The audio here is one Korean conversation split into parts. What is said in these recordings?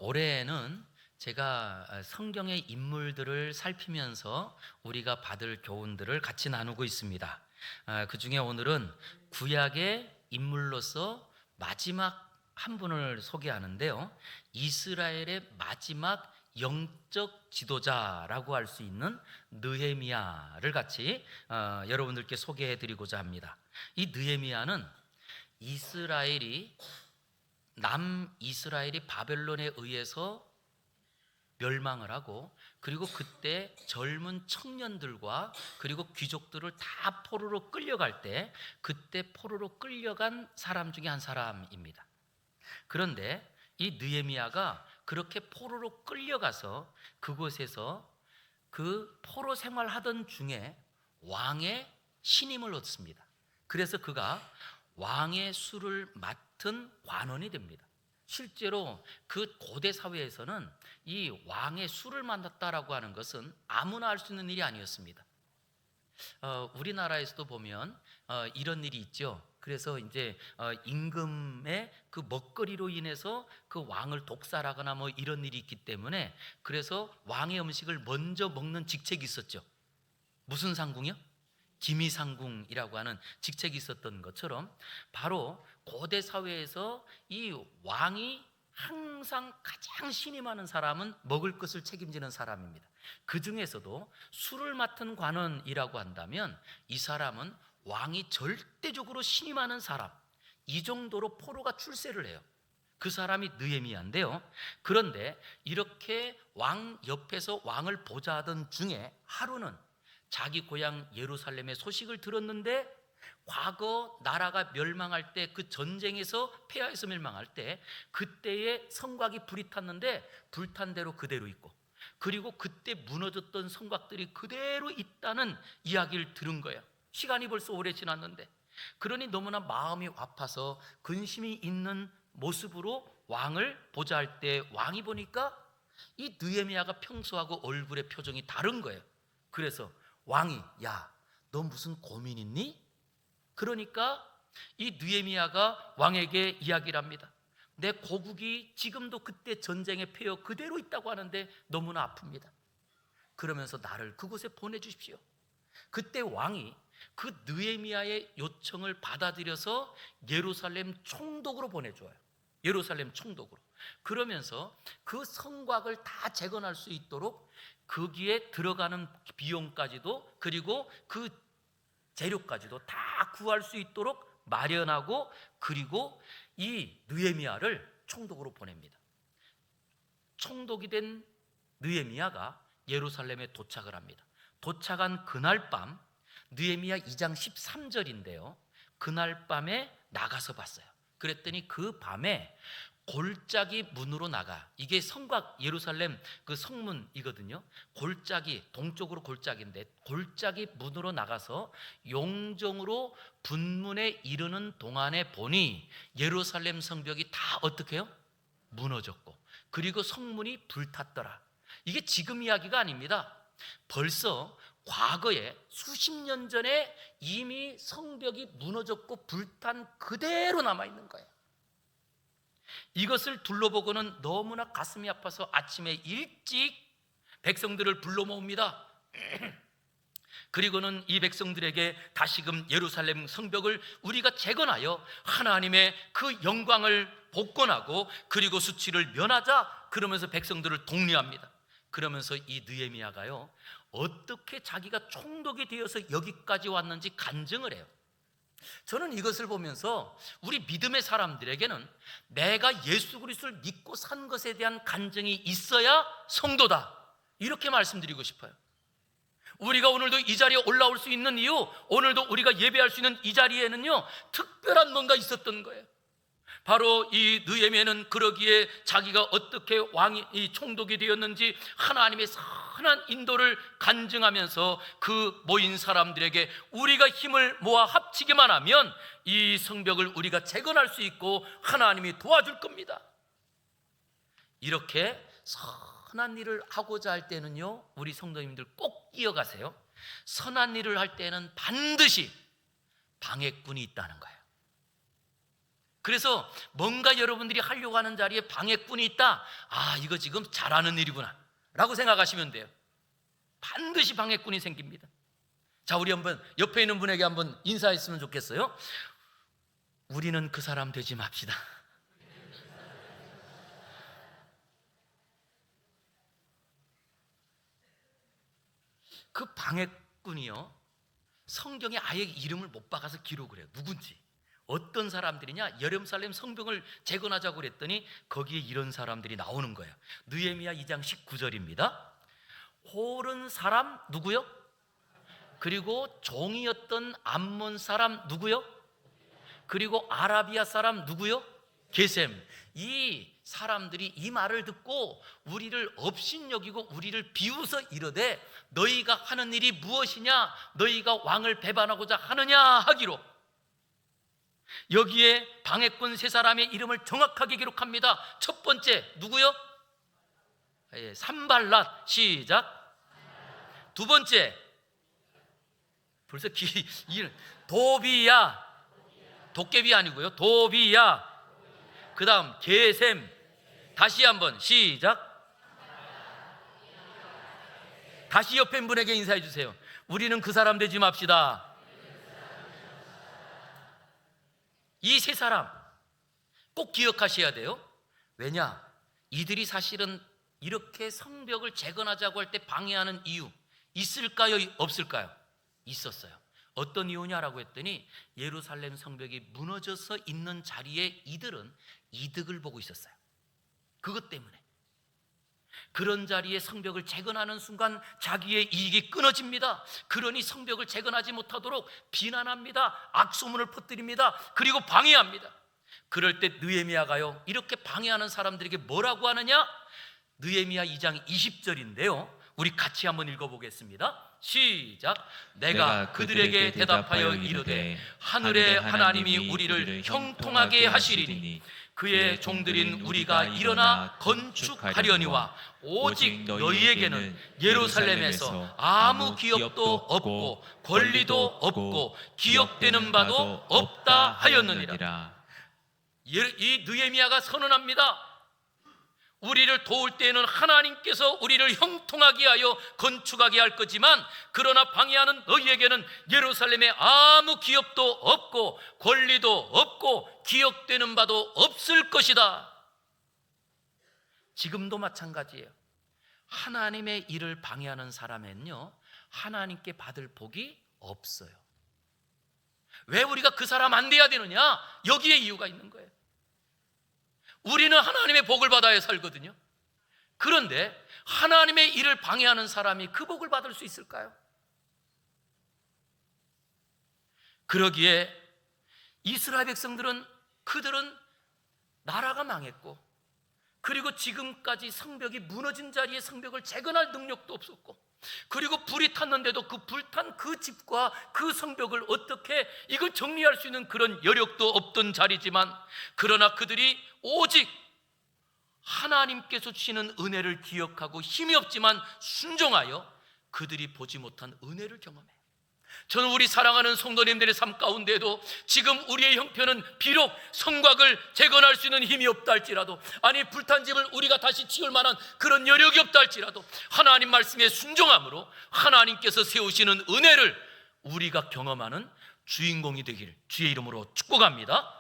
올해는 제가 성경의 인물들을 살피면서 우리가 받을 교훈들을 같이 나누고 있습니다. 그 중에 오늘은 구약의 인물로서 마지막 한 분을 소개하는데요. 이스라엘의 마지막 영적 지도자라고 할 수 있는 느헤미야를 같이 여러분들께 소개해 드리고자 합니다. 이 느헤미야는 이스라엘이 남이스라엘이 바벨론에 의해서 멸망을 하고, 그리고 그때 젊은 청년들과 그리고 귀족들을 다 포로로 끌려갈 때, 그때 포로로 끌려간 사람 중에 한 사람입니다. 그런데 이 느헤미야가 그렇게 포로로 끌려가서 그곳에서 그 포로 생활하던 중에 왕의 신임을 얻습니다. 그래서 그가 왕의 수를 맡은 관원이 됩니다. 실제로 그 고대 사회에서는 이 왕의 수를 맡았다라고 하는 것은 아무나 할 수 있는 일이 아니었습니다. 우리나라에서도 보면 이런 일이 있죠. 그래서 이제 임금의 그 먹거리로 인해서 그 왕을 독살하거나 뭐 이런 일이 있기 때문에, 그래서 왕의 음식을 먼저 먹는 직책이 있었죠. 무슨 상궁이요? 기미상궁이라고 하는 직책이 있었던 것처럼, 바로 고대 사회에서 이 왕이 항상 가장 신임하는 사람은 먹을 것을 책임지는 사람입니다. 그 중에서도 술을 맡은 관원이라고 한다면 이 사람은 왕이 절대적으로 신임하는 사람, 이 정도로 포로가 출세를 해요. 그 사람이 느헤미야인데요. 그런데 이렇게 왕 옆에서 왕을 보좌하던 중에 하루는 자기 고향 예루살렘의 소식을 들었는데, 과거 나라가 멸망할 때, 그 전쟁에서 폐하에서 멸망할 때 그때의 성곽이 불이 탔는데 불탄 대로 그대로 있고, 그리고 그때 무너졌던 성곽들이 그대로 있다는 이야기를 들은 거예요. 시간이 벌써 오래 지났는데. 그러니 너무나 마음이 아파서 근심이 있는 모습으로 왕을 보좌할 때, 왕이 보니까 이 느헤미야가 평소하고 얼굴의 표정이 다른 거예요. 그래서 왕이, 야, 너 무슨 고민 있니? 그러니까 이 느헤미야가 왕에게 이야기를 합니다. 내 고국이 지금도 그때 전쟁의 폐허 그대로 있다고 하는데 너무나 아픕니다. 그러면서 나를 그곳에 보내주십시오. 그때 왕이 그 느헤미야의 요청을 받아들여서 예루살렘 총독으로 보내줘요. 예루살렘 총독으로. 그러면서 그 성곽을 다 재건할 수 있도록 거기에 들어가는 비용까지도, 그리고 그 재료까지도 다 구할 수 있도록 마련하고, 그리고 이 느헤미야를 총독으로 보냅니다. 총독이 된 느헤미야가 예루살렘에 도착을 합니다. 도착한 그날 밤, 느헤미야 2장 13절인데요. 그날 밤에 나가서 봤어요. 그랬더니 그 밤에 골짜기 문으로 나가, 이게 성곽 예루살렘 그 성문이거든요. 골짜기, 동쪽으로 골짜기인데 골짜기 문으로 나가서 용정으로 분문에 이르는 동안에 보니 예루살렘 성벽이 다 어떻게 해요? 무너졌고, 그리고 성문이 불탔더라. 이게 지금 이야기가 아닙니다. 벌써 과거에 수십 년 전에 이미 성벽이 무너졌고 불탄 그대로 남아있는 거예요. 이것을 둘러보고는 너무나 가슴이 아파서 아침에 일찍 백성들을 불러 모읍니다. 그리고는 이 백성들에게 다시금 예루살렘 성벽을 우리가 재건하여 하나님의 그 영광을 복권하고, 그리고 수치를 면하자, 그러면서 백성들을 독려합니다. 그러면서 이 느헤미야가요, 어떻게 자기가 총독이 되어서 여기까지 왔는지 간증을 해요. 저는 이것을 보면서 우리 믿음의 사람들에게는 내가 예수 그리스도를 믿고 산 것에 대한 간증이 있어야 성도다, 이렇게 말씀드리고 싶어요. 우리가 오늘도 이 자리에 올라올 수 있는 이유, 오늘도 우리가 예배할 수 있는 이 자리에는요, 특별한 뭔가 있었던 거예요. 바로 이 느헤미야는 그러기에 자기가 어떻게 왕이 이 총독이 되었는지 하나님의 선한 인도를 간증하면서 그 모인 사람들에게 우리가 힘을 모아 합치기만 하면 이 성벽을 우리가 재건할 수 있고 하나님이 도와줄 겁니다. 이렇게 선한 일을 하고자 할 때는요, 우리 성도님들 꼭 이어가세요. 선한 일을 할 때는 반드시 방해꾼이 있다는 거예요. 그래서 뭔가 여러분들이 하려고 하는 자리에 방해꾼이 있다. 아, 이거 지금 잘하는 일이구나 라고 생각하시면 돼요. 반드시 방해꾼이 생깁니다. 자, 우리 한번 옆에 있는 분에게 한번 인사했으면 좋겠어요. 우리는 그 사람 되지 맙시다. 그 방해꾼이요, 성경에 아예 이름을 못 박아서 기록을 해요. 누군지, 어떤 사람들이냐. 예루살렘 성벽을 재건하자고 그랬더니 거기에 이런 사람들이 나오는 거예요. 느헤미야 2장 19절입니다. 홀은 사람 누구요? 그리고 종이었던 암몬 사람 누구요? 그리고 아라비아 사람 누구요? 게셈. 이 사람들이 이 말을 듣고 우리를 업신여기고 우리를 비웃어 이르되 너희가 하는 일이 무엇이냐? 너희가 왕을 배반하고자 하느냐 하기로. 여기에 방해꾼 세 사람의 이름을 정확하게 기록합니다. 첫 번째 누구요? 산발랏. 시작. 두 번째, 벌써 도비야. 도깨비 아니고요, 도비야. 그 다음 게셈. 다시 한번 시작. 다시 옆에 분에게 인사해 주세요. 우리는 그 사람 되지 맙시다. 이 세 사람 꼭 기억하셔야 돼요. 왜냐? 이들이 사실은 이렇게 성벽을 재건하자고 할 때 방해하는 이유 있을까요? 없을까요? 있었어요. 어떤 이유냐라고 했더니 예루살렘 성벽이 무너져서 있는 자리에 이들은 이득을 보고 있었어요. 그것 때문에. 그런 자리에 성벽을 재건하는 순간 자기의 이익이 끊어집니다. 그러니 성벽을 재건하지 못하도록 비난합니다. 악소문을 퍼뜨립니다. 그리고 방해합니다. 그럴 때 느헤미야가요, 이렇게 방해하는 사람들에게 뭐라고 하느냐? 느헤미야 2장 20절인데요 우리 같이 한번 읽어보겠습니다. 시작. 내가 그들에게 대답하여 이르되 하늘의 하나님이 우리를 형통하게 하시리니 그의 종들인 우리가 일어나 건축하려니와 오직 너희에게는 예루살렘에서 아무 기업도 없고 권리도 없고 기업되는 바도 없다 하였느니라. 이 느헤미야가 선언합니다. 우리를 도울 때에는 하나님께서 우리를 형통하게 하여 건축하게 할 거지만 그러나 방해하는 너희에게는 예루살렘에 아무 기업도 없고 권리도 없고 기억되는 바도 없을 것이다. 지금도 마찬가지예요. 하나님의 일을 방해하는 사람은요, 하나님께 받을 복이 없어요. 왜 우리가 그 사람 안 돼야 되느냐? 여기에 이유가 있는 거예요. 우리는 하나님의 복을 받아야 살거든요. 그런데 하나님의 일을 방해하는 사람이 그 복을 받을 수 있을까요? 그러기에 이스라엘 백성들은, 그들은 나라가 망했고 그리고 지금까지 성벽이 무너진 자리에 성벽을 재건할 능력도 없었고 그리고 불이 탔는데도 그 불탄 그 집과 그 성벽을 어떻게 이걸 정리할 수 있는 그런 여력도 없던 자리지만 그러나 그들이 오직 하나님께서 주시는 은혜를 기억하고 힘이 없지만 순종하여 그들이 보지 못한 은혜를 경험해요. 저는 우리 사랑하는 성도님들의 삶 가운데도 지금 우리의 형편은 비록 성곽을 재건할 수 있는 힘이 없다 할지라도, 아니 불탄 집을 우리가 다시 지을 만한 그런 여력이 없다 할지라도 하나님 말씀에 순종함으로 하나님께서 세우시는 은혜를 우리가 경험하는 주인공이 되길 주의 이름으로 축복합니다.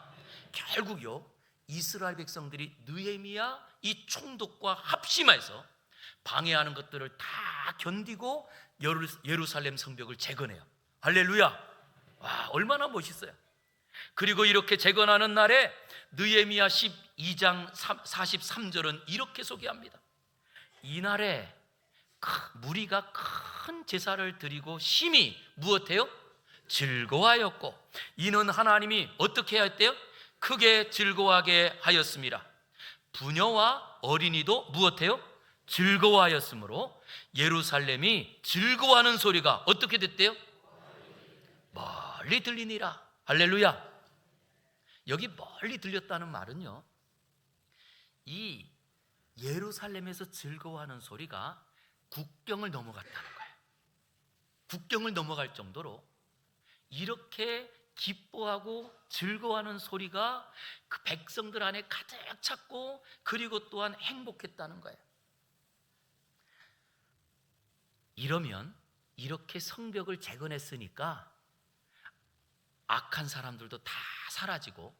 결국요, 이스라엘 백성들이 느헤미야 이 총독과 합심해서 방해하는 것들을 다 견디고 예루살렘 성벽을 재건해요. 할렐루야. 와, 얼마나 멋있어요. 그리고 이렇게 재건하는 날에 느헤미야 12장 43절은 이렇게 소개합니다. 이날에 무리가 큰 제사를 드리고 심히 무엇해요? 즐거워하였고 이는 하나님이 어떻게 하였대요? 크게 즐거워하게 하였습니다. 부녀와 어린이도 무엇해요? 즐거워하였으므로 예루살렘이 즐거워하는 소리가 어떻게 됐대요? 멀리 들리니라. 할렐루야. 여기 멀리 들렸다는 말은요, 이 예루살렘에서 즐거워하는 소리가 국경을 넘어갔다는 거예요. 국경을 넘어갈 정도로 이렇게 기뻐하고 즐거워하는 소리가 그 백성들 안에 가득 찼고, 그리고 또한 행복했다는 거예요. 이러면 이렇게 성벽을 재건했으니까 악한 사람들도 다 사라지고,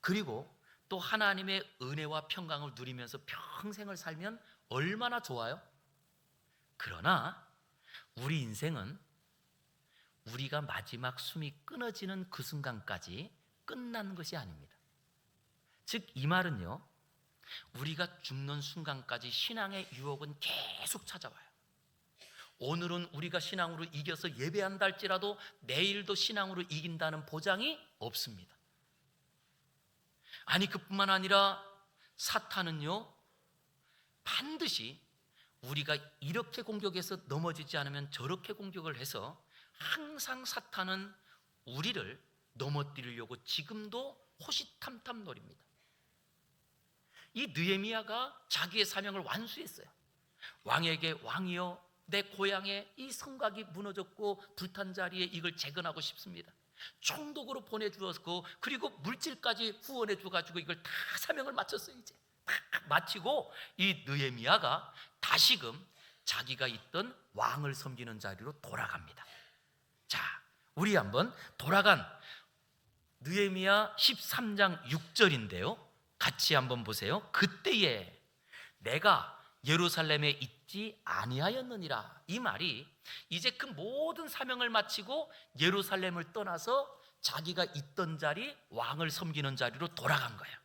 그리고 또 하나님의 은혜와 평강을 누리면서 평생을 살면 얼마나 좋아요? 그러나 우리 인생은 우리가 마지막 숨이 끊어지는 그 순간까지 끝난 것이 아닙니다. 즉 이 말은요, 우리가 죽는 순간까지 신앙의 유혹은 계속 찾아와요. 오늘은 우리가 신앙으로 이겨서 예배한다 할지라도 내일도 신앙으로 이긴다는 보장이 없습니다. 아니, 그뿐만 아니라 사탄은요, 반드시 우리가 이렇게 공격해서 넘어지지 않으면 저렇게 공격을 해서 항상 사탄은 우리를 넘어뜨리려고 지금도 호시탐탐 노립니다. 이 느헤미야가 자기의 사명을 완수했어요. 왕에게 왕이여, 내 고향에 이 성곽이 무너졌고 불탄 자리에 이걸 재건하고 싶습니다. 총독으로 보내주었고, 그리고 물질까지 후원해 줘가지고 이걸 다 사명을 마쳤어요. 이제 다 마치고 이 느헤미야가 다시금 자기가 있던 왕을 섬기는 자리로 돌아갑니다. 자, 우리 한번 돌아간 느헤미야 13장 6절인데요, 같이 한번 보세요. 그때에 내가 예루살렘에 있지 아니하였느니라. 이 말이 이제 그 모든 사명을 마치고 예루살렘을 떠나서 자기가 있던 자리, 왕을 섬기는 자리로 돌아간 거예요.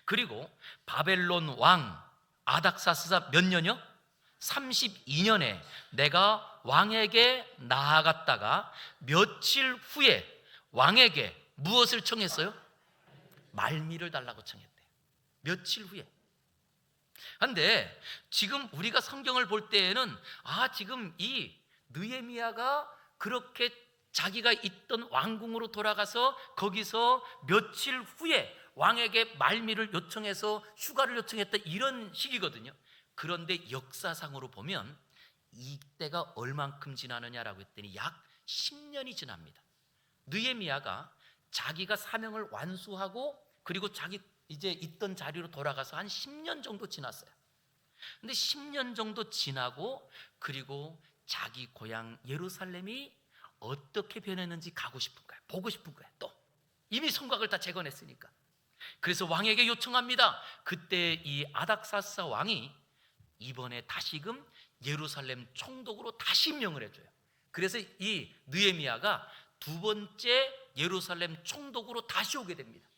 그리고 바벨론 왕 아닥사스다 몇 년이요? 32년에 내가 왕에게 나아갔다가 며칠 후에 왕에게 무엇을 청했어요? 말미를 달라고 청했대요. 며칠 후에. 그런데 지금 우리가 성경을 볼 때에는 지금 이 느헤미야가 그렇게 자기가 있던 왕궁으로 돌아가서 거기서 며칠 후에 왕에게 말미를 요청해서 휴가를 요청했다, 이런 식이거든요. 그런데 역사상으로 보면 이때가 얼만큼 지나느냐라고 했더니 약 10년이 지납니다. 느헤미야가 자기가 사명을 완수하고 그리고 자기 이제 있던 자리로 돌아가서 한 10년 정도 지났어요. 근데 10년 정도 지나고 그리고 자기 고향 예루살렘이 어떻게 변했는지 가고 싶은 거예요. 보고 싶은 거예요. 또 이미 성곽을 다 재건했으니까. 그래서 왕에게 요청합니다. 그때 이 아닥사스다 왕이 이번에 다시금 예루살렘 총독으로 다시 임명을 해줘요. 그래서 이 느헤미야가 두 번째 예루살렘 총독으로 다시 오게 됩니다.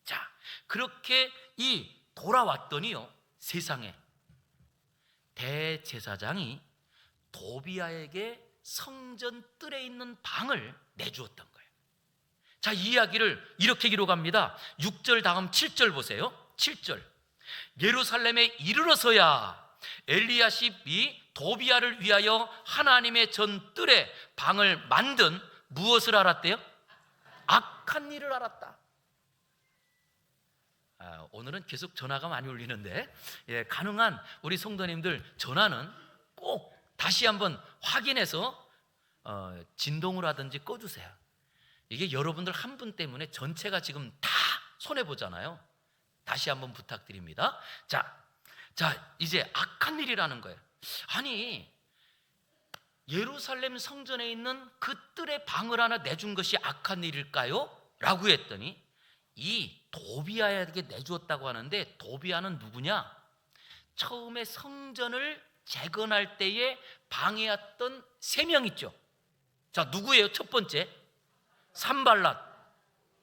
자, 그렇게 이 돌아왔더니요, 세상에 대제사장이 도비야에게 성전 뜰에 있는 방을 내주었던 거예요. 자, 이 이야기를 이렇게 기록합니다. 6절 다음 7절 보세요. 7절. 예루살렘에 이르러서야 엘리야십이 도비야를 위하여 하나님의 전 뜰에 방을 만든 무엇을 알았대요? 악한 일을 알았다. 오늘은 계속 전화가 많이 울리는데, 가능한 우리 성도님들 전화는 꼭 다시 한번 확인해서 진동을 하든지 꺼주세요. 이게 여러분들 한 분 때문에 전체가 지금 다 손해보잖아요. 다시 한번 부탁드립니다. 자, 이제 악한 일이라는 거예요. 아니, 예루살렘 성전에 있는 그 뜰에 방을 하나 내준 것이 악한 일일까요? 라고 했더니 이 도비야에게 내주었다고 하는데, 도비야는 누구냐? 처음에 성전을 재건할 때에 방해했던 3명 있죠. 자, 누구예요? 첫 번째 산발랏,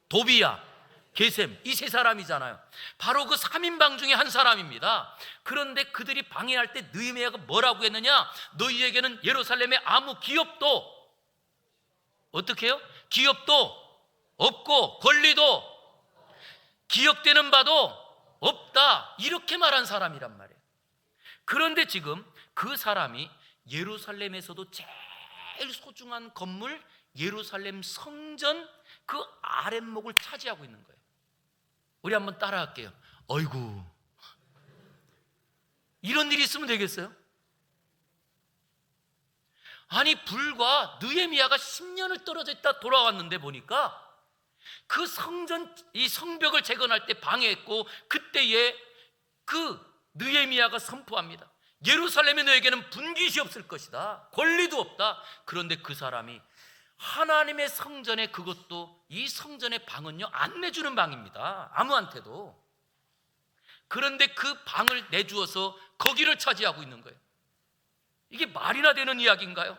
도비야, 게셈, 이 3사람이잖아요. 바로 그 3인방 중에 한 사람입니다. 그런데 그들이 방해할 때 느헤미야가 뭐라고 했느냐? 너희에게는 예루살렘에 아무 기업도 어떻게 해요? 기업도 없고 권리도 기억되는 바도 없다, 이렇게 말한 사람이란 말이에요. 그런데 지금 그 사람이 예루살렘에서도 제일 소중한 건물 예루살렘 성전 그 아랫목을 차지하고 있는 거예요. 우리 한번 따라할게요. 어이구, 이런 일이 있으면 되겠어요? 아니, 불과 느헤미야가 10년을 떨어져 있다 돌아왔는데 보니까 그 성전, 이 성벽을 재건할 때 방해했고, 그때에 그 느헤미야가 선포합니다. 예루살렘의 너에게는 분깃이 없을 것이다. 권리도 없다. 그런데 그 사람이 하나님의 성전에, 그것도 이 성전의 방은요, 안 내주는 방입니다. 아무한테도. 그런데 그 방을 내주어서 거기를 차지하고 있는 거예요. 이게 말이나 되는 이야기인가요?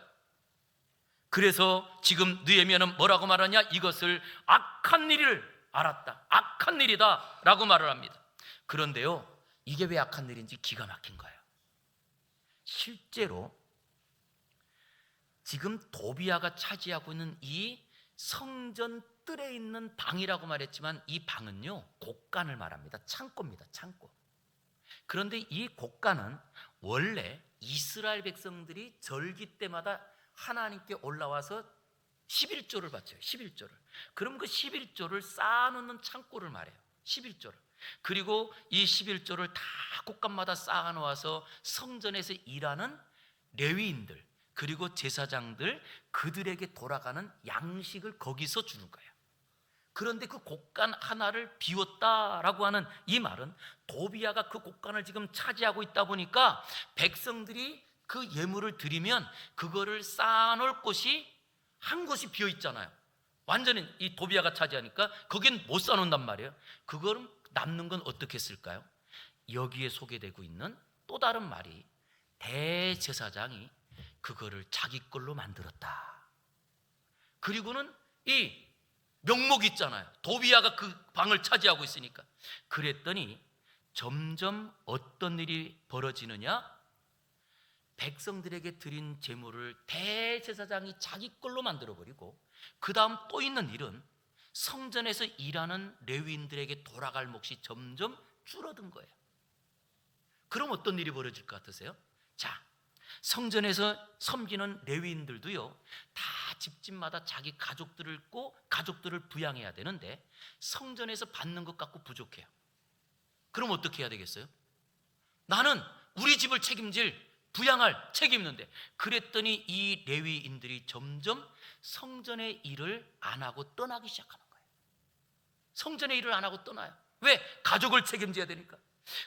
그래서 지금 느헤미야는 뭐라고 말하냐? 이것을 악한 일을 알았다. 악한 일이다 라고 말을 합니다. 그런데요, 이게 왜 악한 일인지 기가 막힌 거예요. 실제로 지금 도비야가 차지하고 있는 이 성전 뜰에 있는 방이라고 말했지만, 이 방은요, 곡간을 말합니다. 창고입니다. 창고. 그런데 이 곡간은 원래 이스라엘 백성들이 절기 때마다 하나님께 올라와서 11조를 바쳐요. 11조를. 그럼 그 11조를 쌓아놓는 창고를 말해요. 11조를. 그리고 이 11조를 다 곳간마다 쌓아놓아서 성전에서 일하는 레위인들, 그리고 제사장들, 그들에게 돌아가는 양식을 거기서 주는 거예요. 그런데 그 곡간 하나를 비웠다라고 하는 이 말은, 도비야가 그 곡간을 지금 차지하고 있다 보니까 백성들이 그 예물을 드리면 그거를 쌓아놓을 곳이 한 곳이 비어 있잖아요. 완전히 이 도비야가 차지하니까 거긴 못 쌓아놓는단 말이에요. 그거는 남는 건 어떻게 했을까요? 여기에 소개되고 있는 또 다른 말이, 대제사장이 그거를 자기 걸로 만들었다. 그리고는 이 명목이 있잖아요. 도비야가 그 방을 차지하고 있으니까. 그랬더니 점점 어떤 일이 벌어지느냐? 백성들에게 드린 제물을 대제사장이 자기 걸로 만들어버리고, 그 다음 또 있는 일은 성전에서 일하는 레위인들에게 돌아갈 몫이 점점 줄어든 거예요. 그럼 어떤 일이 벌어질 것 같으세요? 자, 성전에서 섬기는 레위인들도요, 다 집집마다 자기 가족들을 있고 가족들을 부양해야 되는데 성전에서 받는 것 갖고 부족해요. 그럼 어떻게 해야 되겠어요? 나는 우리 집을 책임질, 부양할 책임이 있는데. 그랬더니 이 레위인들이 점점 성전의 일을 안 하고 떠나기 시작하는 거예요. 성전의 일을 안 하고 떠나요. 왜? 가족을 책임져야 되니까.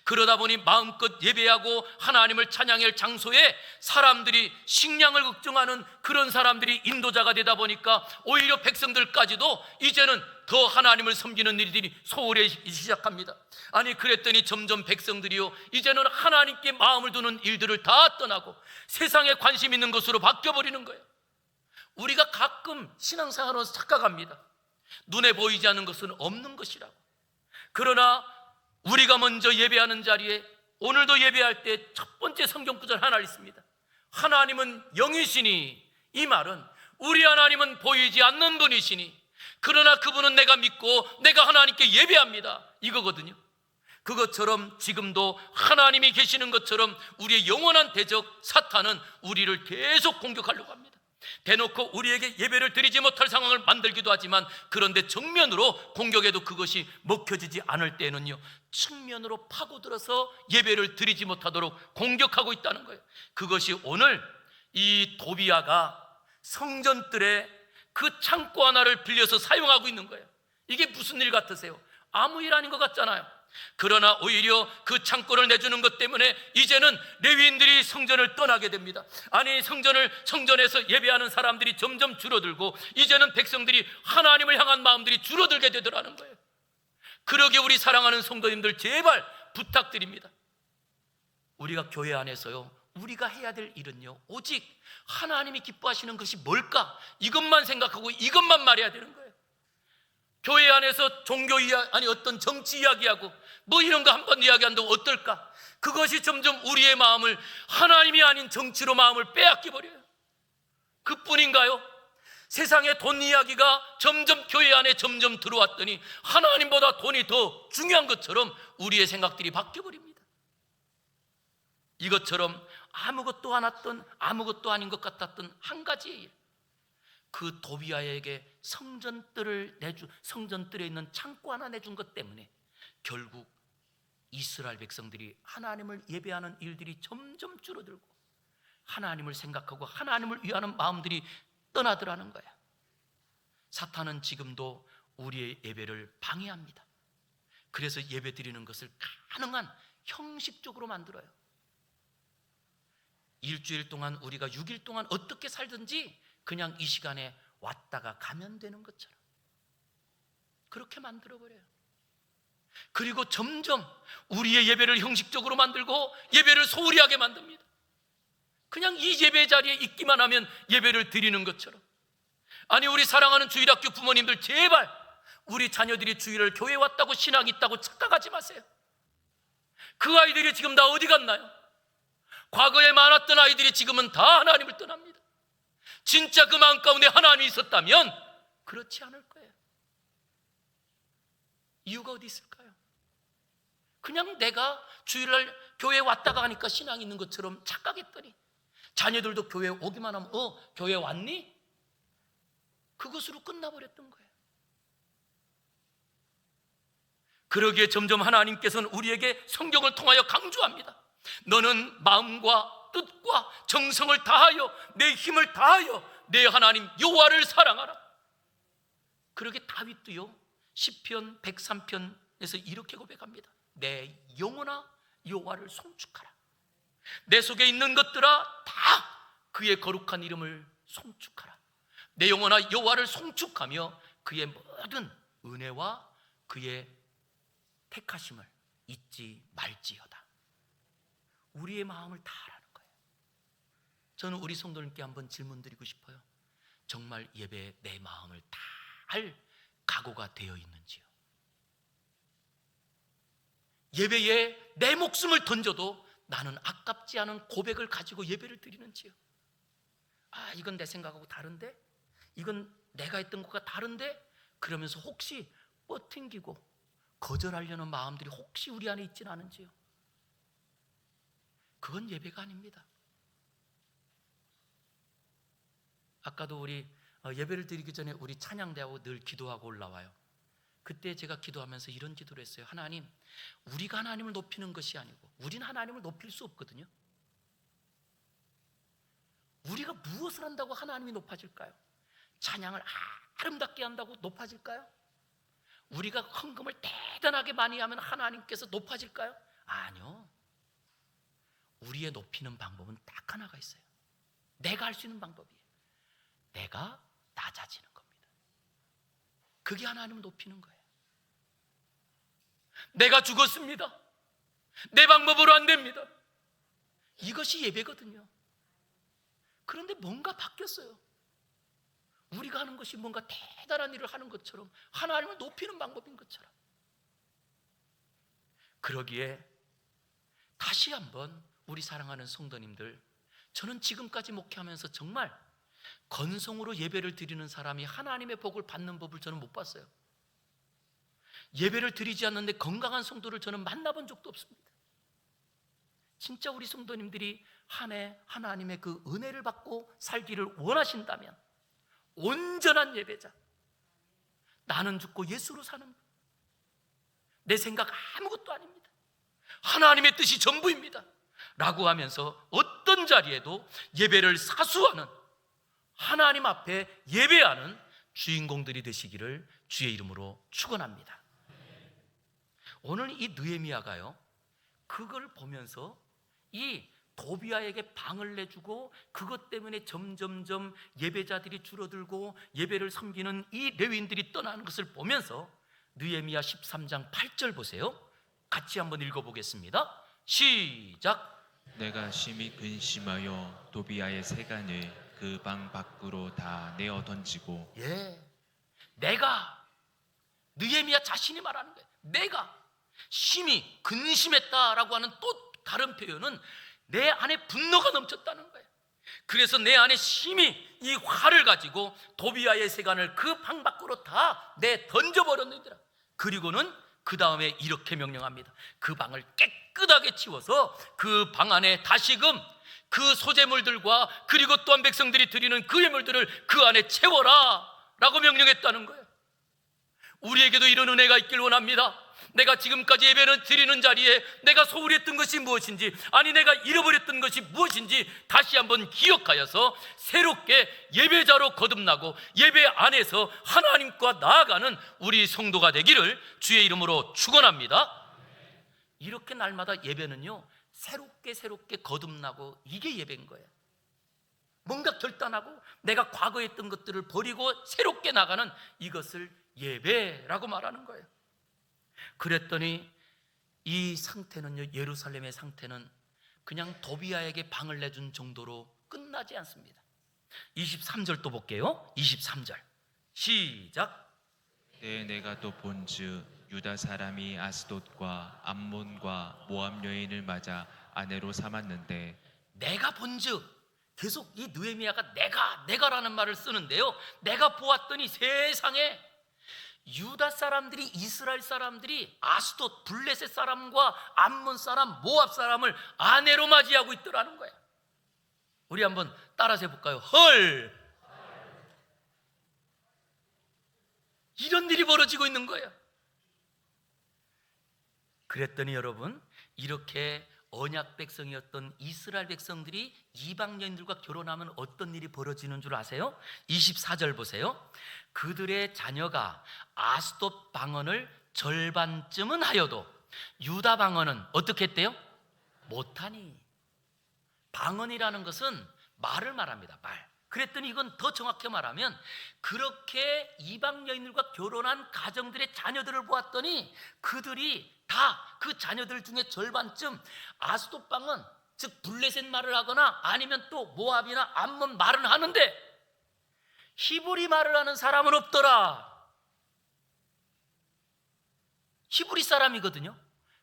그러다 보니 마음껏 예배하고 하나님을 찬양할 장소에 사람들이 식량을 걱정하는 그런 사람들이 인도자가 되다 보니까 오히려 백성들까지도 이제는 더 하나님을 섬기는 일들이 소홀해지기 시작합니다. 아니, 그랬더니 점점 백성들이요, 이제는 하나님께 마음을 두는 일들을 다 떠나고 세상에 관심 있는 것으로 바뀌어버리는 거예요. 우리가 가끔 신앙생활하면서 착각합니다. 눈에 보이지 않는 것은 없는 것이라고. 그러나 우리가 먼저 예배하는 자리에, 오늘도 예배할 때 첫 번째 성경 구절 하나 있습니다. 하나님은 영이시니, 이 말은 우리 하나님은 보이지 않는 분이시니 그러나 그분은 내가 믿고 내가 하나님께 예배합니다, 이거거든요. 그것처럼 지금도 하나님이 계시는 것처럼 우리의 영원한 대적 사탄은 우리를 계속 공격하려고 합니다. 대놓고 우리에게 예배를 드리지 못할 상황을 만들기도 하지만, 그런데 정면으로 공격해도 그것이 먹혀지지 않을 때는요, 측면으로 파고들어서 예배를 드리지 못하도록 공격하고 있다는 거예요. 그것이 오늘 이 도비야가 성전뜰에 그 창고 하나를 빌려서 사용하고 있는 거예요. 이게 무슨 일 같으세요? 아무 일 아닌 것 같잖아요. 그러나 오히려 그 창고를 내주는 것 때문에 이제는 레위인들이 성전을 떠나게 됩니다. 아니, 성전에서 예배하는 사람들이 점점 줄어들고 이제는 백성들이 하나님을 향한 마음들이 줄어들게 되더라는 거예요. 그러게 우리 사랑하는 성도님들, 제발 부탁드립니다. 우리가 교회 안에서요, 우리가 해야 될 일은요, 오직 하나님이 기뻐하시는 것이 뭘까? 이것만 생각하고 이것만 말해야 되는 거예요. 교회 안에서 종교 이야기, 아니 어떤 정치 이야기하고 뭐 이런 거 한번 이야기한다고 어떨까? 그것이 점점 우리의 마음을 하나님이 아닌 정치로 마음을 빼앗겨 버려요. 그뿐인가요? 세상의 돈 이야기가 점점 교회 안에 점점 들어왔더니 하나님보다 돈이 더 중요한 것처럼 우리의 생각들이 바뀌어 버립니다. 이것처럼 아무것도 않았던, 아무것도 아닌 것 같았던 한 가지의 일, 그 도비야에게 성전뜰에 있는 창고 하나 내준 것 때문에 결국 이스라엘 백성들이 하나님을 예배하는 일들이 점점 줄어들고 하나님을 생각하고 하나님을 위하는 마음들이 떠나더라는 거야. 사탄은 지금도 우리의 예배를 방해합니다. 그래서 예배 드리는 것을 가능한 형식적으로 만들어요. 일주일 동안 우리가 6일 동안 어떻게 살든지 그냥 이 시간에 왔다가 가면 되는 것처럼 그렇게 만들어버려요. 그리고 점점 우리의 예배를 형식적으로 만들고 예배를 소홀히 하게 만듭니다. 그냥 이 예배 자리에 있기만 하면 예배를 드리는 것처럼. 아니, 우리 사랑하는 주일학교 부모님들, 제발 우리 자녀들이 주일을 교회 왔다고 신앙이 있다고 착각하지 마세요. 그 아이들이 지금 다 어디 갔나요? 과거에 많았던 아이들이 지금은 다 하나님을 떠납니다. 진짜 그 마음 가운데 하나님이 있었다면 그렇지 않을 거예요. 이유가 어디 있을까요? 그냥 내가 주일날 교회에 왔다가 가니까 신앙이 있는 것처럼 착각했더니 자녀들도 교회에 오기만 하면 교회 왔니? 그것으로 끝나버렸던 거예요. 그러기에 점점 하나님께서는 우리에게 성경을 통하여 강조합니다. 너는 마음과 뜻과 정성을 다하여 내 힘을 다하여 내 하나님 여호와를 사랑하라. 그러게 다윗도요, 시편 103편에서 이렇게 고백합니다. 내 영혼아 여호와를 송축하라. 내 속에 있는 것들아 다 그의 거룩한 이름을 송축하라. 내 영혼아 여호와를 송축하며 그의 모든 은혜와 그의 택하심을 잊지 말지어다. 우리의 마음을 다 하라는 거예요. 저는 우리 성도님께 한번 질문 드리고 싶어요. 정말 예배에 내 마음을 다 할 각오가 되어 있는지요? 예배에 내 목숨을 던져도 나는 아깝지 않은 고백을 가지고 예배를 드리는지요? 이건 내 생각하고 다른데? 이건 내가 했던 것과 다른데? 그러면서 혹시 뻗팅기고 거절하려는 마음들이 혹시 우리 안에 있지는 않은지요? 그건 예배가 아닙니다. 아까도 우리 예배를 드리기 전에 우리 찬양대하고 늘 기도하고 올라와요. 그때 제가 기도하면서 이런 기도를 했어요. 하나님, 우리가 하나님을 높이는 것이 아니고 우리는 하나님을 높일 수 없거든요. 우리가 무엇을 한다고 하나님이 높아질까요? 찬양을 아름답게 한다고 높아질까요? 우리가 헌금을 대단하게 많이 하면 하나님께서 높아질까요? 아니요. 우리의 높이는 방법은 딱 하나가 있어요. 내가 할 수 있는 방법이에요. 내가 낮아지는 겁니다. 그게 하나님을 높이는 거예요. 내가 죽었습니다. 내 방법으로 안 됩니다. 이것이 예배거든요. 그런데 뭔가 바뀌었어요. 우리가 하는 것이 뭔가 대단한 일을 하는 것처럼, 하나님을 높이는 방법인 것처럼. 그러기에 다시 한번 우리 사랑하는 성도님들, 저는 지금까지 목회하면서 정말 건성으로 예배를 드리는 사람이 하나님의 복을 받는 법을 저는 못 봤어요. 예배를 드리지 않는데 건강한 성도를 저는 만나본 적도 없습니다. 진짜 우리 성도님들이 한 해 하나님의 그 은혜를 받고 살기를 원하신다면 온전한 예배자, 나는 죽고 예수로 사는 것, 내 생각 아무것도 아닙니다, 하나님의 뜻이 전부입니다 라고 하면서 어떤 자리에도 예배를 사수하는, 하나님 앞에 예배하는 주인공들이 되시기를 주의 이름으로 축원합니다. 오늘 이 느헤미야가요, 그걸 보면서 이 도비아에게 방을 내주고 그것 때문에 점점점 예배자들이 줄어들고 예배를 섬기는 이 레위인들이 떠나는 것을 보면서 느헤미야 13장 8절 보세요. 같이 한번 읽어보겠습니다. 시작. 내가 심히 근심하여 도비아의 세간을 그 방 밖으로 다 내어 던지고, 내가, 느헤미야 자신이 말하는 거예요. 내가 심히 근심했다라고 하는 또 다른 표현은 내 안에 분노가 넘쳤다는 거예요. 그래서 내 안에 심히 이 화를 가지고 도비아의 세간을 그 방 밖으로 다 내 던져버렸느니라. 그리고는 그 다음에 이렇게 명령합니다. 그 방을 깨끗하게 치워서 그 방 안에 다시금 그 소재물들과 그리고 또한 백성들이 드리는 그 예물들을 그 안에 채워라 라고 명령했다는 거예요. 우리에게도 이런 은혜가 있길 원합니다. 내가 지금까지 예배를 드리는 자리에 내가 소홀히 했던 것이 무엇인지, 아니 내가 잃어버렸던 것이 무엇인지 다시 한번 기억하여서 새롭게 예배자로 거듭나고 예배 안에서 하나님과 나아가는 우리 성도가 되기를 주의 이름으로 축원합니다. 이렇게 날마다 예배는요, 새롭게 거듭나고, 이게 예배인 거예요. 뭔가 결단하고 내가 과거에 했던 것들을 버리고 새롭게 나가는 이것을 예배라고 말하는 거예요. 그랬더니 이 상태는요, 예루살렘의 상태는 그냥 도비아에게 방을 내준 정도로 끝나지 않습니다. 23절 또 볼게요. 23절 시작. 그때 내가 또 본즉 유다 사람이 아스돗과 암몬과 모압 여인을 맞아 아내로 삼았는데, 내가 본즉, 계속 이 느헤미야가 내가라는 말을 쓰는데요, 내가 보았더니 세상에 유다 사람들이, 이스라엘 사람들이 아스돗, 블레셋 사람과 암몬 사람, 모압 사람을 아내로 맞이하고 있더라는 거예요. 우리 한번 따라서 해볼까요? 헐! 이런 일이 벌어지고 있는 거예요. 그랬더니 여러분, 이렇게 언약 백성이었던 이스라엘 백성들이 이방 여인들과 결혼하면 어떤 일이 벌어지는 줄 아세요? 24절 보세요. 그들의 자녀가 아스돗 방언을 절반쯤은 하여도 유다 방언은 어떻게 했대요? 못하니. 방언이라는 것은 말을 말합니다. 말. 그랬더니 이건 더 정확히 말하면, 그렇게 이방 여인들과 결혼한 가정들의 자녀들을 보았더니 그들이 다 그 자녀들 중에 절반쯤 아스돗 방언, 즉 블레셋 말을 하거나 아니면 또 모압이나 암몬 말은 하는데 히브리 말을 하는 사람은 없더라. 히브리 사람이거든요.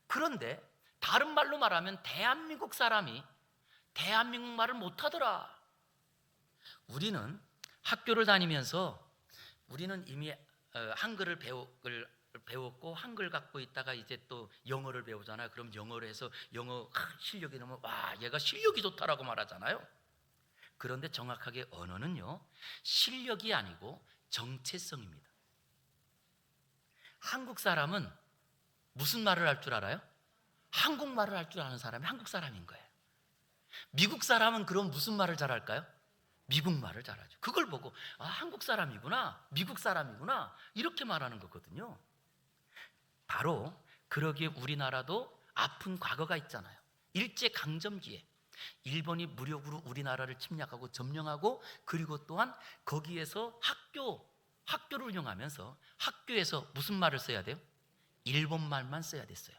그런데 다른 말로 말하면 대한민국 사람이 대한민국 말을 못하더라. 우리는 학교를 다니면서 우리는 이미 한글을 배웠고, 한글 갖고 있다가 이제 또 영어를 배우잖아요. 그럼 영어로 해서 영어 실력이 너무, 와, 얘가 실력이 좋다라고 말하잖아요. 그런데 정확하게 언어는요, 실력이 아니고 정체성입니다. 한국 사람은 무슨 말을 할 줄 알아요? 한국말을 할 줄 아는 사람이 한국 사람인 거예요. 미국 사람은 그럼 무슨 말을 잘할까요? 미국 말을 잘하죠. 그걸 보고 한국 사람이구나, 미국 사람이구나, 이렇게 말하는 거거든요. 바로 그러기에 우리나라도 아픈 과거가 있잖아요. 일제강점기에 일본이 무력으로 우리나라를 침략하고 점령하고, 그리고 또한 거기에서 학교를 운영하면서 학교에서 무슨 말을 써야 돼요? 일본 말만 써야 됐어요.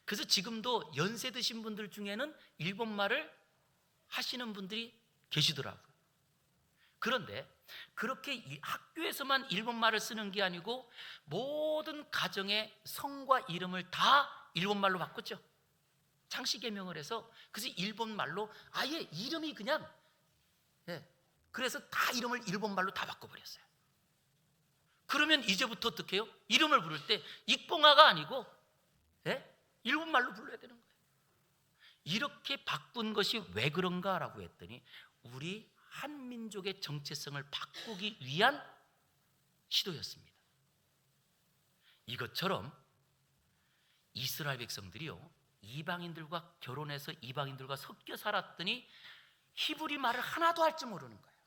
그래서 지금도 연세 드신 분들 중에는 일본 말을 하시는 분들이 계시더라고요. 그런데 그렇게 학교에서만 일본 말을 쓰는 게 아니고 모든 가정의 성과 이름을 다 일본 말로 바꿨죠. 창씨 개명을 해서, 그래서 일본 말로 아예 이름이 그냥, 그래서 다 이름을 일본 말로 다 바꿔버렸어요. 그러면 이제부터 어떻게 해요? 이름을 부를 때 익봉아가 아니고 일본 말로 불러야 되는 거예요. 이렇게 바꾼 것이 왜 그런가라고 했더니 우리 한민족의 정체성을 바꾸기 위한 시도였습니다. 이것처럼 이스라엘 백성들이요, 이방인들과 결혼해서 이방인들과 섞여 살았더니 히브리 말을 하나도 할 줄 모르는 거예요.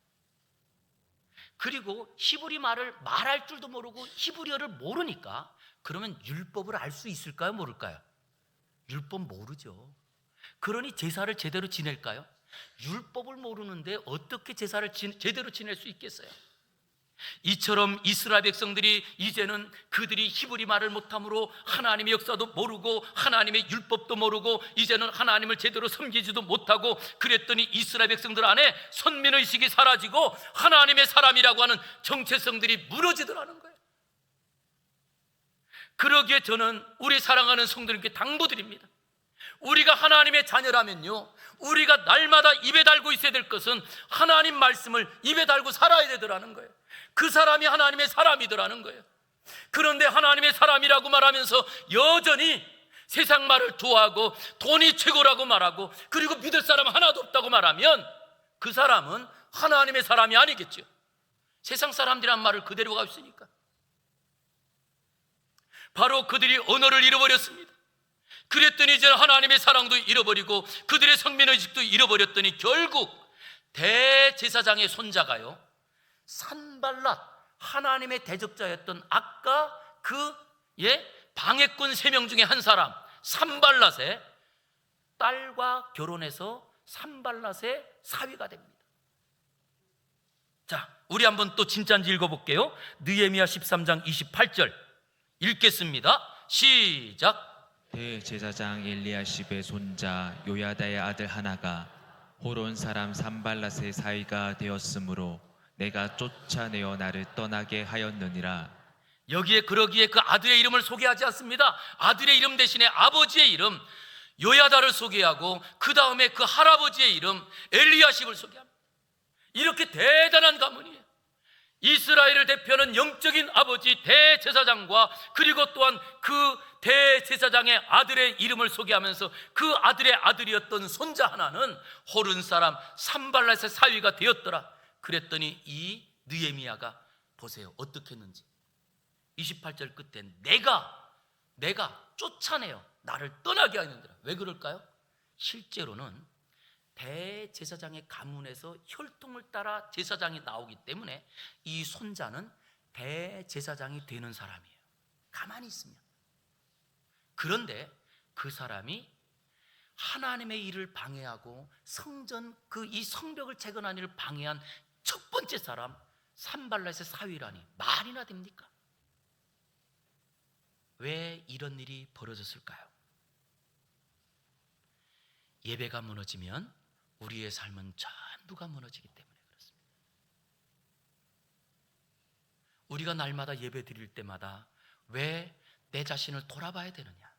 그리고 히브리 말을 말할 줄도 모르고 히브리어를 모르니까, 그러면 율법을 알 수 있을까요, 모를까요? 율법 모르죠. 그러니 제사를 제대로 지낼까요? 율법을 모르는데 어떻게 제사를 제대로 지낼 수 있겠어요? 이처럼 이스라엘 백성들이 이제는 그들이 히브리 말을 못함으로 하나님의 역사도 모르고 하나님의 율법도 모르고 이제는 하나님을 제대로 섬기지도 못하고, 그랬더니 이스라엘 백성들 안에 선민의식이 사라지고 하나님의 사람이라고 하는 정체성들이 무너지더라는 거예요. 그러기에 저는 우리 사랑하는 성도님께 당부드립니다. 우리가 하나님의 자녀라면요, 우리가 날마다 입에 달고 있어야 될 것은 하나님 말씀을 입에 달고 살아야 되더라는 거예요. 그 사람이 하나님의 사람이더라는 거예요. 그런데 하나님의 사람이라고 말하면서 여전히 세상 말을 좋아하고 돈이 최고라고 말하고, 그리고 믿을 사람 하나도 없다고 말하면 그 사람은 하나님의 사람이 아니겠죠. 세상 사람들이란 말을 그대로 가고 있으니까. 바로 그들이 언어를 잃어버렸습니다. 그랬더니 이제 하나님의 사랑도 잃어버리고 그들의 성민의식도 잃어버렸더니 결국 대제사장의 손자가요, 산발랏, 하나님의 대적자였던 아까 그 방해꾼 3명 중에 한 사람 산발랏의 딸과 결혼해서 산발랏의 사위가 됩니다. 자, 우리 한번 또 진짜인지 읽어볼게요. 느헤미야 13장 28절 읽겠습니다. 시작. 대제사장 엘리야십의 손자 요야다의 아들 하나가 호론 사람 산발랏의 사위가 되었으므로 내가 쫓아내어 나를 떠나게 하였느니라. 여기에 그러기에 그 아들의 이름을 소개하지 않습니다. 아들의 이름 대신에 아버지의 이름 요야다를 소개하고 그 다음에 그 할아버지의 이름 엘리야십을 소개합니다. 이렇게 대단한 가문이에요. 이스라엘을 대표하는 영적인 아버지 대제사장과 그리고 또한 그 대제사장의 아들의 이름을 소개하면서 그 아들의 아들이었던 손자 하나는 호른 사람 산발랏의 사위가 되었더라. 그랬더니 이 느헤미야가 보세요, 어떻게 했는지. 28절 끝에 내가 쫓아내요 나를 떠나게 하였느니라. 왜 그럴까요? 실제로는 대제사장의 가문에서 혈통을 따라 제사장이 나오기 때문에 이 손자는 대제사장이 되는 사람이에요, 가만히 있으면. 그런데 그 사람이 하나님의 일을 방해하고 성전 이 성벽을 재건한 일을 방해한 첫 번째 사람 산발랏의 사위라니 말이나 됩니까? 왜 이런 일이 벌어졌을까요? 예배가 무너지면 우리의 삶은 전부가 무너지기 때문에 그렇습니다. 우리가 날마다 예배 드릴 때마다 왜 내 자신을 돌아봐야 되느냐?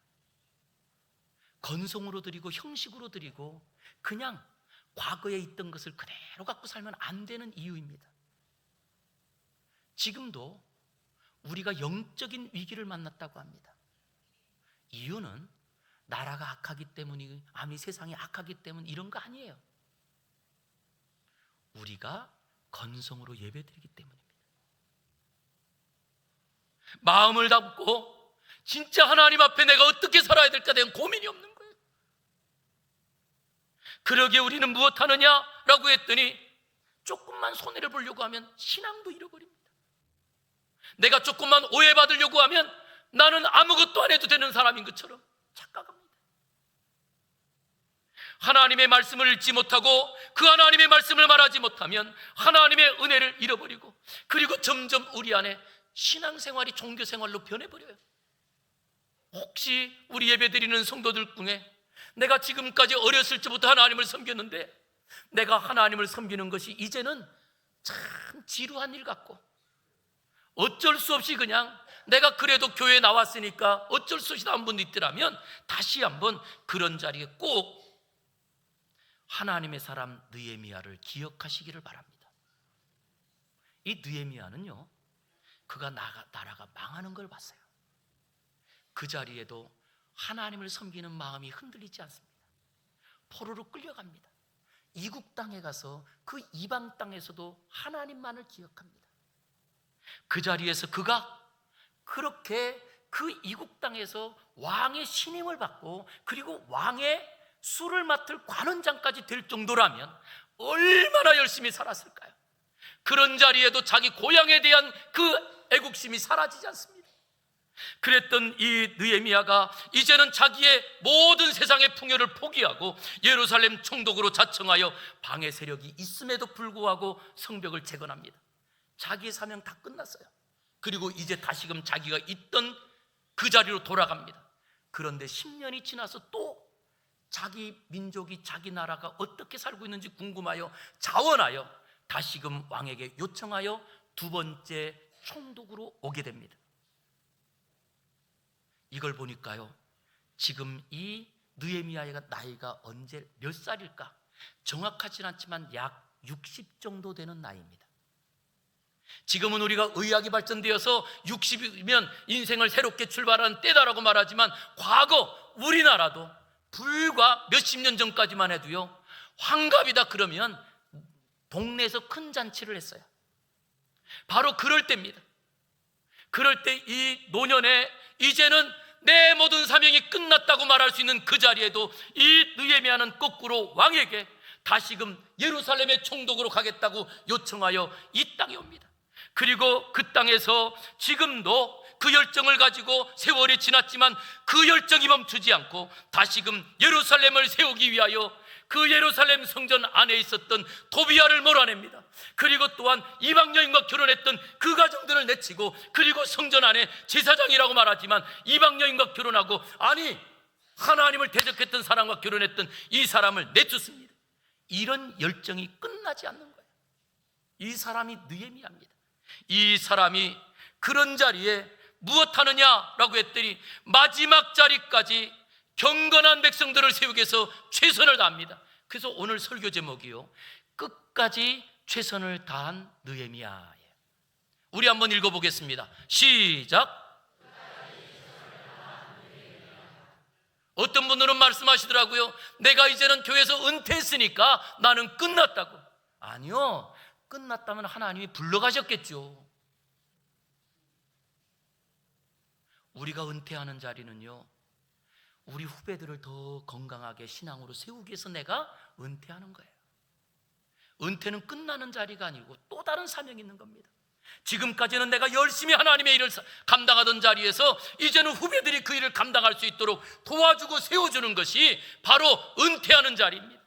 건성으로 드리고 형식으로 드리고 그냥 과거에 있던 것을 그대로 갖고 살면 안 되는 이유입니다. 지금도 우리가 영적인 위기를 만났다고 합니다. 이유는 나라가 악하기 때문이 아니 세상이 악하기 때문 이런 거 아니에요. 우리가 건성으로 예배드리기 때문입니다. 마음을 담고 진짜 하나님 앞에 내가 어떻게 살아야 될까 대한 고민이 없는 거예요. 그러기에 우리는 무엇하느냐라고 했더니 조금만 손해를 보려고 하면 신앙도 잃어버립니다. 내가 조금만 오해받으려고 하면 나는 아무것도 안 해도 되는 사람인 것처럼 착각합니다. 하나님의 말씀을 읽지 못하고 그 하나님의 말씀을 말하지 못하면 하나님의 은혜를 잃어버리고 그리고 점점 우리 안에 신앙생활이 종교생활로 변해버려요. 혹시 우리 예배드리는 성도들 중에 내가 지금까지 어렸을 때부터 하나님을 섬겼는데 내가 하나님을 섬기는 것이 이제는 참 지루한 일 같고 어쩔 수 없이 그냥 내가 그래도 교회에 나왔으니까 어쩔 수 없이 나온 분도 있더라면 다시 한번 그런 자리에 꼭 하나님의 사람 느헤미야를 기억하시기를 바랍니다. 이 느헤미야는요, 그가 나라가 망하는 걸 봤어요. 그 자리에도 하나님을 섬기는 마음이 흔들리지 않습니다. 포로로 끌려갑니다. 이국 땅에 가서 그 이방 땅에서도 하나님만을 기억합니다. 그 자리에서 그가 그렇게 그 이국 땅에서 왕의 신임을 받고 그리고 왕의 술을 맡을 관원장까지 될 정도라면 얼마나 열심히 살았을까요? 그런 자리에도 자기 고향에 대한 그 애국심이 사라지지 않습니다. 그랬던 이 느헤미야가 이제는 자기의 모든 세상의 풍요를 포기하고 예루살렘 총독으로 자청하여 방해 세력이 있음에도 불구하고 성벽을 재건합니다. 자기의 사명 다 끝났어요. 그리고 이제 다시금 자기가 있던 그 자리로 돌아갑니다. 그런데 10년이 지나서 또 자기 민족이 자기 나라가 어떻게 살고 있는지 궁금하여 자원하여 다시금 왕에게 요청하여 두 번째 총독으로 오게 됩니다. 이걸 보니까요, 지금 이 느헤미야가 나이가 언제 몇 살일까? 정확하진 않지만 약 60 정도 되는 나이입니다. 지금은 우리가 의학이 발전되어서 60이면 인생을 새롭게 출발하는 때다라고 말하지만 과거 우리나라도 불과 몇십 년 전까지만 해도요, 환갑이다 그러면 동네에서 큰 잔치를 했어요. 바로 그럴 때입니다. 그럴 때 이 노년에 이제는 내 모든 사명이 끝났다고 말할 수 있는 그 자리에도 이 느헤미야는 거꾸로 왕에게 다시금 예루살렘의 총독으로 가겠다고 요청하여 이 땅에 옵니다. 그리고 그 땅에서 지금도 그 열정을 가지고 세월이 지났지만 그 열정이 멈추지 않고 다시금 예루살렘을 세우기 위하여 그 예루살렘 성전 안에 있었던 도비야를 몰아냅니다. 그리고 또한 이방 여인과 결혼했던 그 가정들을 내치고, 그리고 성전 안에 제사장이라고 말하지만 이방 여인과 결혼하고, 아니 하나님을 대적했던 사람과 결혼했던 이 사람을 내쫓습니다. 이런 열정이 끝나지 않는 거예요. 이 사람이 느헤미야입니다. 이 사람이 그런 자리에 무엇하느냐라고 했더니 마지막 자리까지 경건한 백성들을 세우기 위해서 최선을 다합니다. 그래서 오늘 설교 제목이요, 끝까지 최선을 다한 느헤미야예요. 우리 한번 읽어보겠습니다. 시작. 어떤 분들은 말씀하시더라고요. 내가 이제는 교회에서 은퇴했으니까 나는 끝났다고. 아니요, 끝났다면 하나님이 불러가셨겠죠. 우리가 은퇴하는 자리는요, 우리 후배들을 더 건강하게 신앙으로 세우기 위해서 내가 은퇴하는 거예요. 은퇴는 끝나는 자리가 아니고 또 다른 사명이 있는 겁니다. 지금까지는 내가 열심히 하나님의 일을 감당하던 자리에서 이제는 후배들이 그 일을 감당할 수 있도록 도와주고 세워주는 것이 바로 은퇴하는 자리입니다.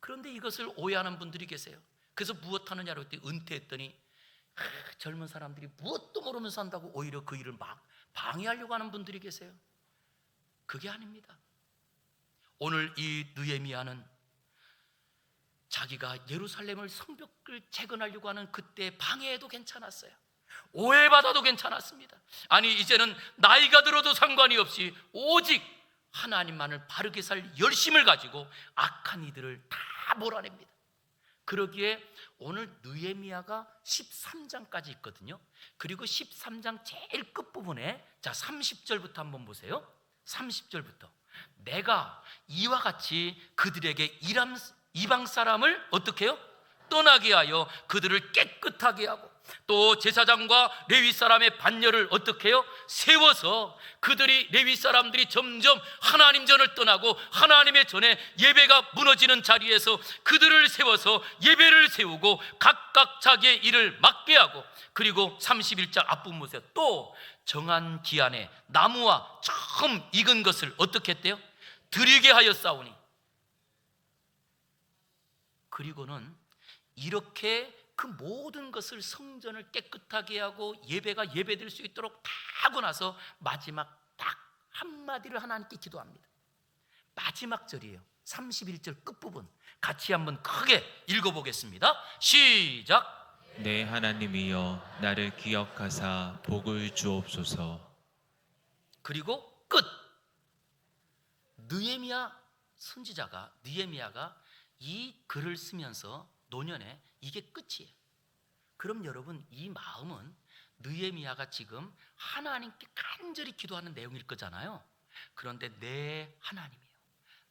그런데 이것을 오해하는 분들이 계세요. 그래서 무엇 하느냐고 했더니 은퇴했더니 젊은 사람들이 무엇도 모르면서 한다고 오히려 그 일을 막 방해하려고 하는 분들이 계세요. 그게 아닙니다. 오늘 이 느헤미야는 자기가 예루살렘을 성벽을 재건하려고 하는 그때 방해해도 괜찮았어요. 오해받아도 괜찮았습니다. 아니 이제는 나이가 들어도 상관이 없이 오직 하나님만을 바르게 살 열심을 가지고 악한 이들을 다 몰아냅니다. 그러기에 오늘 느헤미야가 13장까지 있거든요. 그리고 13장 제일 끝부분에 자 30절부터 한번 보세요. 30절부터 내가 이와 같이 그들에게 이방 사람을 어떻게 해요? 떠나게 하여 그들을 깨끗하게 하고, 또 제사장과 레위 사람의 반열을 어떻게 해요? 세워서 그들이, 레위 사람들이 점점 하나님 전을 떠나고 하나님의 전에 예배가 무너지는 자리에서 그들을 세워서 예배를 세우고 각각 자기의 일을 맡게 하고, 그리고 31장 앞부분 보세요. 또 정한 기한에 나무와 처음 익은 것을 어떻게 했대요? 드리게 하여 싸우니. 그리고는 이렇게 그 모든 것을 성전을 깨끗하게 하고 예배가 예배될 수 있도록 다 하고 나서 마지막 딱 한마디를 하나님께 기도합니다. 마지막 절이에요. 31절 끝부분 같이 한번 크게 읽어보겠습니다. 시작. 내 하나님이여 나를 기억하사 복을 주옵소서. 그리고 끝. 느헤미야 선지자가, 느헤미야가 이 글을 쓰면서 노년에 이게 끝이에요. 그럼 여러분 이 마음은 느헤미야가 지금 하나님께 간절히 기도하는 내용일 거잖아요. 그런데 내 하나님이요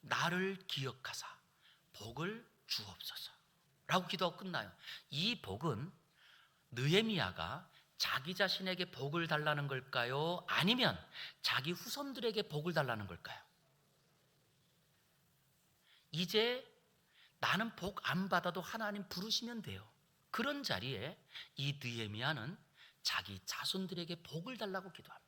나를 기억하사 복을 주옵소서 라고 기도하고 끝나요. 이 복은 느헤미야가 자기 자신에게 복을 달라는 걸까요? 아니면 자기 후손들에게 복을 달라는 걸까요? 이제 나는 복 안 받아도 하나님 부르시면 돼요. 그런 자리에 이 느헤미야는 자기 자손들에게 복을 달라고 기도합니다.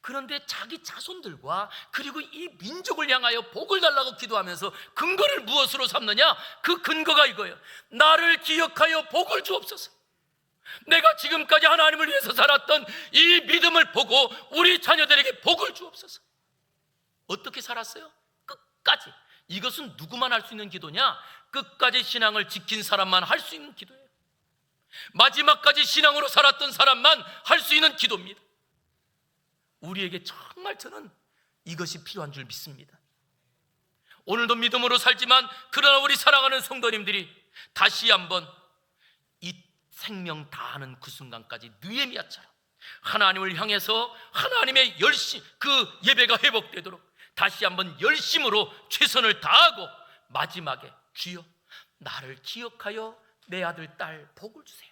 그런데 자기 자손들과 그리고 이 민족을 향하여 복을 달라고 기도하면서 근거를 무엇으로 삼느냐? 그 근거가 이거예요. 나를 기억하여 복을 주옵소서. 내가 지금까지 하나님을 위해서 살았던 이 믿음을 보고 우리 자녀들에게 복을 주옵소서. 어떻게 살았어요? 끝까지. 이것은 누구만 할 수 있는 기도냐? 끝까지 신앙을 지킨 사람만 할 수 있는 기도예요. 마지막까지 신앙으로 살았던 사람만 할 수 있는 기도입니다. 우리에게 정말 저는 이것이 필요한 줄 믿습니다. 오늘도 믿음으로 살지만 그러나 우리 사랑하는 성도님들이 다시 한번 이 생명 다하는 그 순간까지 느헤미야처럼 하나님을 향해서 하나님의 열심, 그 예배가 회복되도록 다시 한번 열심으로 최선을 다하고 마지막에 주여 나를 기억하여 내 아들 딸 복을 주세요.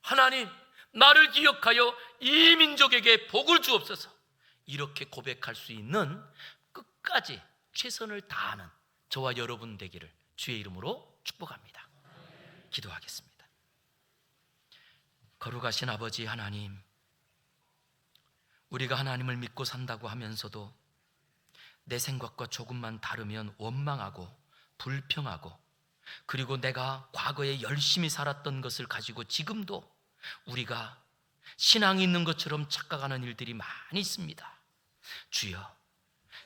하나님, 나를 기억하여 이 민족에게 복을 주옵소서. 이렇게 고백할 수 있는 끝까지 최선을 다하는 저와 여러분 되기를 주의 이름으로 축복합니다. 기도하겠습니다. 거룩하신 아버지 하나님, 우리가 하나님을 믿고 산다고 하면서도 내 생각과 조금만 다르면 원망하고 불평하고, 그리고 내가 과거에 열심히 살았던 것을 가지고 지금도 우리가 신앙이 있는 것처럼 착각하는 일들이 많이 있습니다. 주여,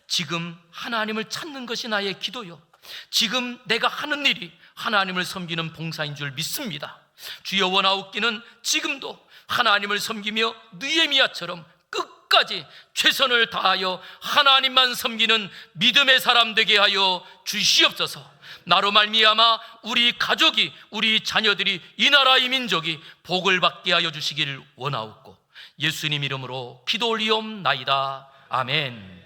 지금 하나님을 찾는 것이 나의 기도요, 지금 내가 하는 일이 하나님을 섬기는 봉사인 줄 믿습니다. 주여, 원하옵기는 지금도 하나님을 섬기며 느헤미야처럼 끝까지 최선을 다하여 하나님만 섬기는 믿음의 사람 되게 하여 주시옵소서. 나로 말미암아 우리 가족이, 우리 자녀들이, 이 나라 이 민족이 복을 받게 하여 주시기를 원하옵고 예수님 이름으로 기도 올리옵나이다. 아멘.